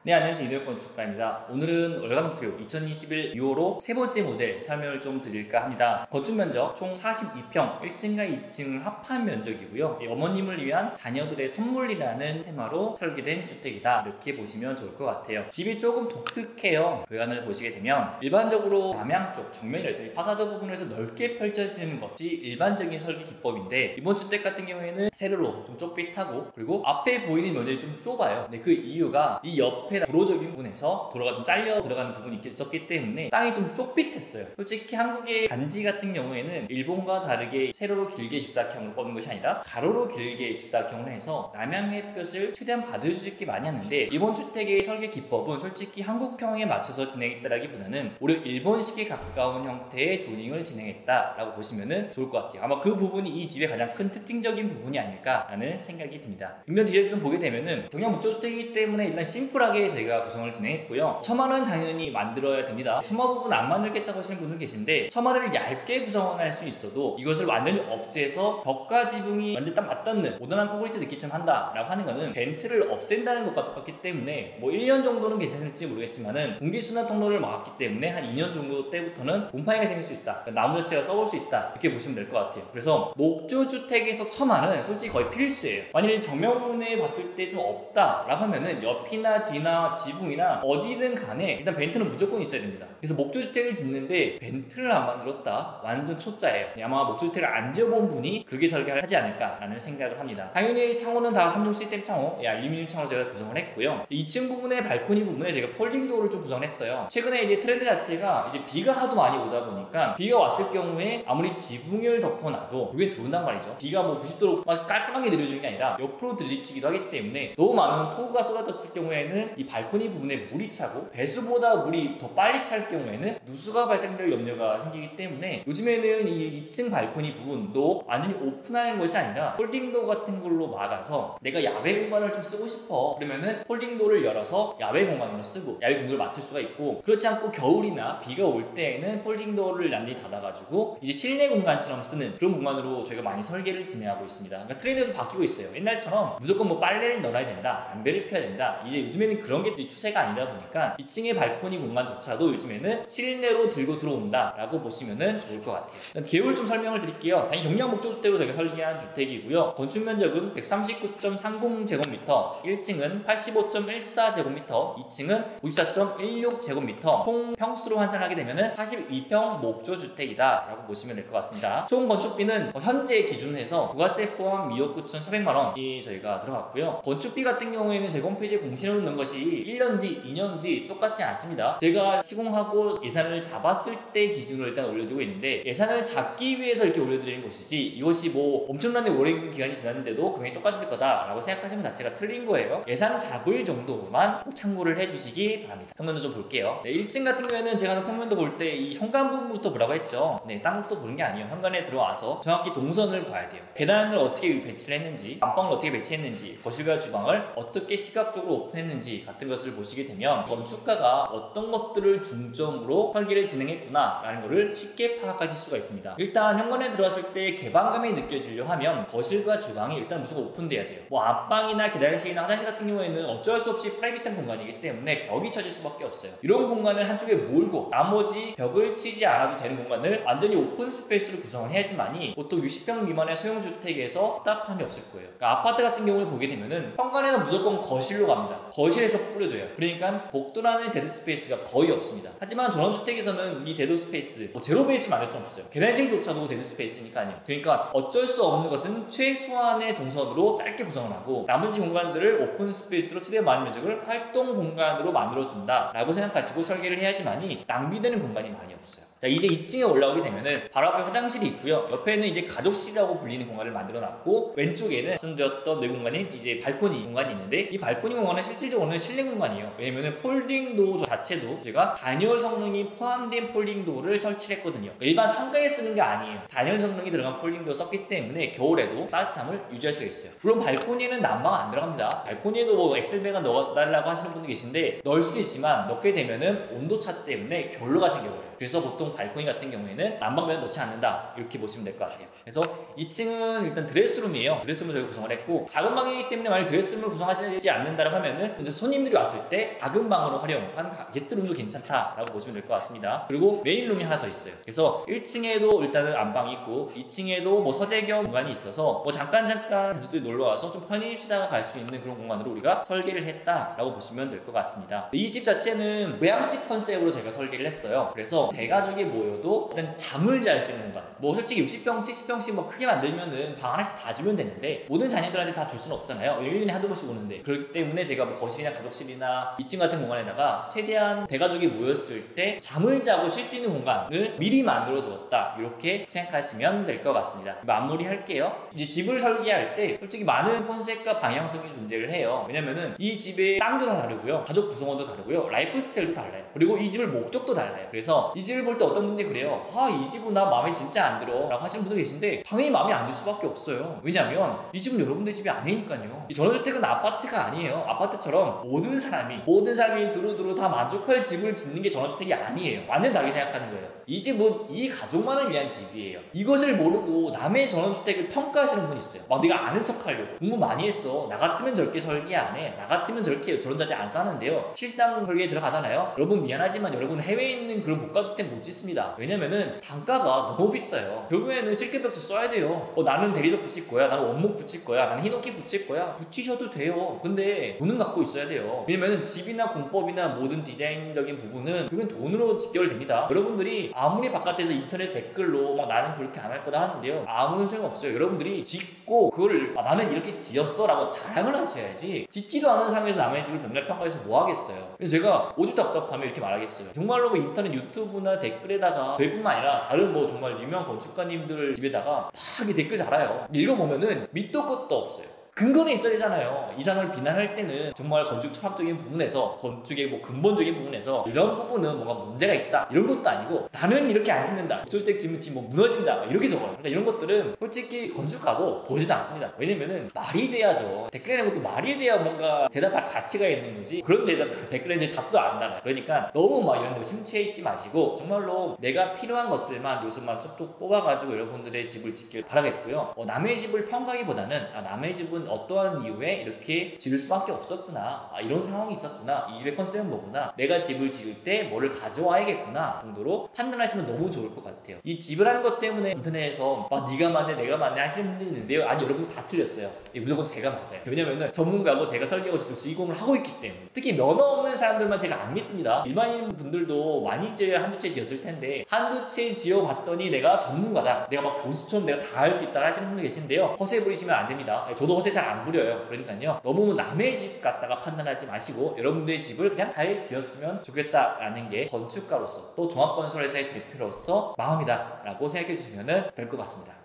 네, 안녕하세요. 이노혁 건축가입니다. 오늘은 월간 투표 2021 6월호 세 번째 모델 설명을 좀 드릴까 합니다. 건축 면적 총 42평, 1층과 2층을 합한 면적이고요. 어머님을 위한 자녀들의 선물이라는 테마로 설계된 주택이다. 이렇게 보시면 좋을 것 같아요. 집이 조금 독특해요. 외관을 보시게 되면 일반적으로 남향 쪽 정면이죠. 이 파사드 부분에서 넓게 펼쳐지는 것이 일반적인 설계 기법인데, 이번 주택 같은 경우에는 세로로 좀 좁빗하고, 그리고 앞에 보이는 면적이 좀 좁아요. 근데 그 이유가 이 옆에 도로적인 부분에서 도로가 좀 잘려 들어가는 부분이 있었기 때문에 땅이 좀 좁빗했어요. 솔직히 한국의 단지 같은 경우에는 일본과 다르게 세로로 길게 직사각형으로 뻗는 것이 아니라 가로로 길게 직사각형으로 해서 남향 햇볕을 최대한 받을 수 있게 많이 하는데, 이번 주택의 설계 기법은 솔직히 한국형에 맞춰서 진행했다라기보다는 오히려 일본식에 가까운 형태의 조닝을 진행했다라고 보시면 좋을 것 같아요. 아마 그 부분이 이 집의 가장 큰 특징적인 부분이 아닐까라는 생각이 듭니다. 뒷면 뒤를 좀 보게 되면은 경량 목조주택이기 때문에 일단 심플하게 저희가 구성을 진행했고요. 처마는 당연히 만들어야 됩니다. 처마 부분 안 만들겠다고 하시는 분들 계신데, 처마를 얇게 구성을 할 수 있어도 이것을 완전히 없애서 벽과 지붕이 완전 딱 맞닿는 모던한 콘크리트 느낌처럼 한다라고 하는 거는 벤트를 없앤다는 것과 똑같기 때문에 뭐 1년 정도는 괜찮을지 모르겠지만은 공기순환 통로를 막았기 때문에 한 2년 정도 때부터는 곰팡이가 생길 수 있다, 나무 자체가 썩을 수 있다, 이렇게 보시면 될 것 같아요. 그래서 목조주택에서 처마는 솔직히 거의 필수예요. 만일 정면에 봤을 때 좀 없다라고 하면은 옆이나 뒤나 지붕이나 어디든 간에 일단 벤트는 무조건 있어야 됩니다. 그래서 목조주택을 짓는데 벤트를 안 만들었다? 완전 초짜예요. 아마 목조주택을 안 지어본 분이 그렇게 설계를 하지 않을까라는 생각을 합니다. 당연히 창호는 다 삼중 시스템 창호, 알루미늄 창호로 제가 구성을 했고요. 2층 부분에 발코니 부분에 제가 폴딩 도어를 좀 구성을 했어요. 최근에 이제 트렌드 자체가 이제 비가 하도 많이 오다 보니까, 비가 왔을 경우에 아무리 지붕을 덮어놔도 여기에 들어온단 말이죠. 비가 뭐 90도로 막 깔끔하게 내려주는 게 아니라 옆으로 들이치기도 하기 때문에 너무 많은 폭우가 쏟아졌을 경우에는 이 발코니 부분에 물이 차고, 배수보다 물이 더 빨리 찰 경우에는 누수가 발생될 염려가 생기기 때문에 요즘에는 이 2층 발코니 부분도 완전히 오픈하는 것이 아니라 폴딩도어 같은 걸로 막아서, 내가 야외 공간을 좀 쓰고 싶어 그러면은 폴딩도어를 열어서 야외 공간으로 쓰고 야외 공간을 맡을 수가 있고, 그렇지 않고 겨울이나 비가 올 때에는 폴딩도어를 완전히 닫아가지고 이제 실내 공간처럼 쓰는 그런 공간으로 저희가 많이 설계를 진행하고 있습니다. 그러니까 트렌드도 바뀌고 있어요. 옛날처럼 무조건 뭐 빨래를 널어야 된다, 담배를 피워야 된다, 이제 요즘에는 그런 게 추세가 아니다 보니까 2층의 발코니 공간조차도 요즘에는 실내로 들고 들어온다 라고 보시면 좋을 것 같아요. 일단 계획을 좀 설명을 드릴게요. 당연히 경량 목조주택으로 저희가 설계한 주택이고요. 건축 면적은 139.30제곱미터, 1층은 85.14제곱미터, 2층은 54.16제곱미터, 총 평수로 환산하게 되면 42평 목조주택이다 라고 보시면 될 것 같습니다. 총 건축비는 현재 기준으로 해서 부가세 포함 2억 9,400만원이 저희가 들어갔고요. 건축비 같은 경우에는 저희 홈페이지에 공시해 놓는 것이 1년 뒤, 2년 뒤 똑같지 않습니다. 제가 시공하고 예산을 잡았을 때 기준으로 일단 올려드리고 있는데, 예산을 잡기 위해서 이렇게 올려드리는 것이지 이것이 뭐 엄청나게 오랜 기간이 지났는데도 금액이 똑같을 거다라고 생각하시는 것 자체가 틀린 거예요. 예산 잡을 정도만 꼭 참고를 해주시기 바랍니다. 평면도 좀 볼게요. 1층 같은 경우에는 제가 평면도 볼 때 이 현관 부분부터 보라고 했죠. 땅부터 보는 게 아니에요. 현관에 들어와서 정확히 동선을 봐야 돼요. 계단을 어떻게 배치를 했는지, 안방을 어떻게 배치했는지, 거실과 주방을 어떻게 시각적으로 오픈했는지 같은 것을 보시게 되면 건축가가 어떤 것들을 중점으로 설계를 진행했구나 라는 것을 쉽게 파악하실 수가 있습니다. 일단 현관에 들어왔을 때 개방감이 느껴지려 하면 거실과 주방이 일단 무조건 오픈돼야 돼요. 뭐 안방이나 계단실이나 화장실 같은 경우에는 어쩔 수 없이 프라이빗한 공간이기 때문에 벽이 쳐질 수밖에 없어요. 이런 공간을 한쪽에 몰고 나머지 벽을 치지 않아도 되는 공간을 완전히 오픈 스페이스로 구성을 해야지만이 보통 60평 미만의 소형주택에서 답답함이 없을 거예요. 그러니까 아파트 같은 경우를 보게 되면은 현관에서 무조건 거실로 갑니다. 거실에서 뿌려줘요. 그러니까 복도라는 데드 스페이스가 거의 없습니다. 하지만 전원주택에서는 이 데드 스페이스 제로 베이스 만들 수 없어요. 계단실조차도 데드 스페이스니까요. 그러니까 어쩔 수 없는 것은 최소한의 동선으로 짧게 구성을 하고, 나머지 공간들을 오픈 스페이스로 최대한 많은 면적을 활동 공간으로 만들어준다 라고 생각하시고 설계를 해야지만이 낭비되는 공간이 많이 없어요. 자, 이제 2층에 올라오게 되면은 바로 앞에 화장실이 있고요. 옆에는 이제 가족실이라고 불리는 공간을 만들어 놨고, 왼쪽에는 말씀드렸던 내 공간인 이제 발코니 공간이 있는데, 이 발코니 공간은 실질적으로는 실내 공간이에요. 왜냐면은 폴딩도어 자체도 제가 단열 성능이 포함된 폴딩도어를 설치를 했거든요. 일반 상가에 쓰는 게 아니에요. 단열 성능이 들어간 폴딩도어 썼기 때문에 겨울에도 따뜻함을 유지할 수가 있어요. 물론 발코니에는 난방 안 들어갑니다. 발코니에도 뭐 엑셀배가 넣어달라고 하시는 분도 계신데 넣을 수도 있지만, 넣게 되면은 온도차 때문에 결로가 생겨버려요. 그래서 보통 또는 발코니 같은 경우에는 난방비를 넣지 않는다, 이렇게 보시면 될 것 같아요. 그래서 2층은 일단 드레스룸이에요. 드레스룸을 저희가 구성을 했고, 작은 방이기 때문에 만약 드레스룸을 구성하지 않는다고 하면은 이제 손님들이 왔을 때 작은 방으로 활용한 게스트룸도 괜찮다라고 보시면 될 것 같습니다. 그리고 메인룸이 하나 더 있어요. 그래서 1층에도 일단은 안방이 있고 2층에도 뭐 서재 겸 공간이 있어서 뭐 잠깐 가족들이 놀러 와서 좀 편히 쉬다가 갈 수 있는 그런 공간으로 우리가 설계를 했다라고 보시면 될 것 같습니다. 이 집 자체는 고향집 컨셉으로 저희가 설계를 했어요. 그래서 대가족이 모여도 일단 잠을 잘 수 있는 공간, 뭐 솔직히 60평, 70평씩 뭐 크게 만들면은 방 하나씩 다 주면 되는데 모든 자녀들한테 다 줄 수는 없잖아요. 1년에 한두 번씩 오는데. 그렇기 때문에 제가 뭐 거실이나 가족실이나 2층 같은 공간에다가 최대한 대가족이 모였을 때 잠을 자고 쉴 수 있는 공간을 미리 만들어 두었다, 이렇게 생각하시면 될 것 같습니다. 마무리 할게요. 이제 집을 설계할 때 솔직히 많은 컨셉과 방향성이 존재를 해요. 왜냐면은 이 집의 땅도 다 다르고요, 가족 구성원도 다르고요, 라이프 스타일도 달라요. 그리고 이 집을 목적도 달라요. 그래서 이 집을 볼 때 어떤 분들이 그래요. 이 집은 나 마음에 진짜 안 들어 라고 하시는 분도 계신데 당연히 마음에 안 들 수밖에 없어요. 왜냐면 이 집은 여러분들 집이 아니니까요. 이 전원주택은 아파트가 아니에요. 아파트처럼 모든 사람이 두루두루 다 만족할 집을 짓는 게 전원주택이 아니에요. 완전 다르게 생각하는 거예요. 이 집은 이 가족만을 위한 집이에요. 이것을 모르고 남의 전원주택을 평가하시는 분이 있어요. 막 내가 아는 척 하려고 공부 많이 했어, 나 같으면 저렇게 설계 안 해, 나 같으면 저렇게 전원자재 안 싸는데요, 실상 설계에 들어가잖아요. 여러분 미안하지만 여러분 해외에 있는 그런 고가주택 못 짓습니다. 왜냐면은 단가가 너무 비싸요. 결국에는 실개벽지 써야 돼요. 나는 대리석 붙일 거야, 나는 원목 붙일 거야, 나는 히노키 붙일 거야. 붙이셔도 돼요. 근데 돈은 갖고 있어야 돼요. 왜냐면은 집이나 공법이나 모든 디자인적인 부분은 그건 돈으로 직결됩니다. 여러분들이 아무리 바깥에서 인터넷 댓글로 막 나는 그렇게 안 할 거다 하는데요, 아무런 소용없어요. 여러분들이 짓고 그걸 나는 이렇게 지었어 라고 자랑을 하셔야지, 짓지도 않은 상황에서 남의 집을 맨날 평가해서 뭐 하겠어요. 그래서 제가 오죽 답답하면 이렇게 말하겠어요. 정말로 뭐 인터넷 유튜브나 댓글에다가 저희뿐만 아니라 다른 뭐 정말 유명한 건축가님들 집에다가 막 이렇게 댓글 달아요. 읽어보면은 밑도 끝도 없어요. 근거는 있어야 되잖아요. 이상을 비난할 때는 정말 건축 철학적인 부분에서, 건축의 뭐 근본적인 부분에서 이런 부분은 뭔가 문제가 있다, 이런 것도 아니고 나는 이렇게 안 짓는다, 저주택 지으면 집 뭐 무너진다, 이렇게 적어요. 그러니까 이런 것들은 솔직히 건축가도 보지도 않습니다. 왜냐면은 말이 돼야죠. 댓글에 내는 것도 말이 돼야 뭔가 대답할 가치가 있는 거지, 그런 댓글에 이제 답도 안 달아요. 그러니까 너무 막 이런 데 심취해 있지 마시고 정말로 내가 필요한 것들만 요즘만 톡톡 뽑아가지고 여러분들의 집을 짓길 바라겠고요. 남의 집을 평가하기보다는 남의 집은 어떠한 이유에 이렇게 지을 수밖에 없었구나, 이런 상황이 있었구나, 이 집의 컨셉은 뭐구나, 내가 집을 지을 때 뭐를 가져와야겠구나 정도로 판단하시면 너무 좋을 것 같아요. 이 집을 하는 것 때문에 인터넷에서 막 네가 맞네 내가 맞네 하시는 분들이 있는데요, 아니 여러분 다 틀렸어요. 무조건 제가 맞아요. 왜냐면은 전문가고 제가 설계하고 직접 시공을 하고 있기 때문에. 특히 면허 없는 사람들만 제가 안 믿습니다. 일반인 분들도 많이 한두 채 지었을 텐데 한두 채 지어봤더니 내가 전문가다, 내가 막 교수처럼 내가 다 할 수 있다 하시는 분들 계신데요, 허세 부리시면 안 됩니다. 저도 허세 잘 안 부려요. 그러니까요, 너무 남의 집 갖다가 판단하지 마시고 여러분들의 집을 그냥 잘 지었으면 좋겠다라는 게 건축가로서 또 종합건설회사의 대표로서 마음이다 라고 생각해 주시면 될 것 같습니다.